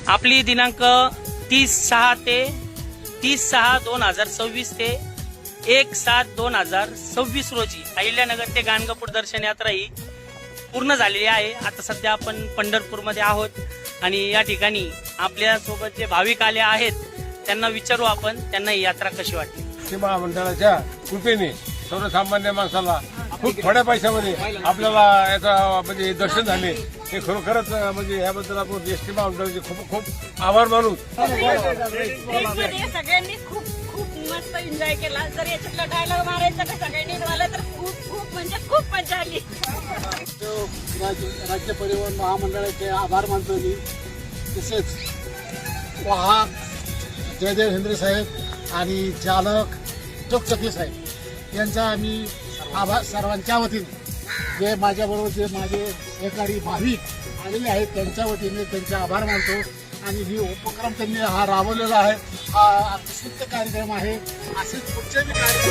आपली दिनांक 30/6/2026 ते 1/7/2026 रोजी अहिल्यानगर ते गाणगापूर दर्शन यात्रा ही पूर्ण झालेली आहे। आता सध्या आपण पंढरपूरमध्ये आहोत आणि या ठिकाणी आपल्या सोबत जे भाविक आले आहेत त्यांना विचारू आपण त्यांना ही यात्रा कशी वाटली। एसटी महामंडळाच्या कृपेने सर्वसामान्य माणसाला खूप थोड्या पैशामध्ये आपल्याला याचा म्हणजे दर्शन झाले, हे खरोखरच म्हणजे याबद्दल आपण एसटी महामंडळाचे खूप खूप आभार मानू। सगळ्यांनी खूप खूप मस्त एन्जॉय केला। जर याच्यातला डायलॉग मारायचा तर सगळ्यांनी मला तर खूप खूप म्हणजे खूप मजा आली। राज्य परिवहन महामंडळाचे आभार मानतो मी। तसेच वाहक जयदेव हेंद्रे साहेब आणि चालक चोकचकी साहेब यांचा आम्ही आभार सर्वांच्या वतीने, जे माझ्याबरोबर जे माझे एकाडी भाविक आलेले आहेत त्यांच्या वतीने त्यांचे आभार मानतो। आणि ही उपक्रम त्यांनी हा राबवलेला आहे, हा अतिशय कार्यक्रम आहे। असेच पुढचे कार्यक्रम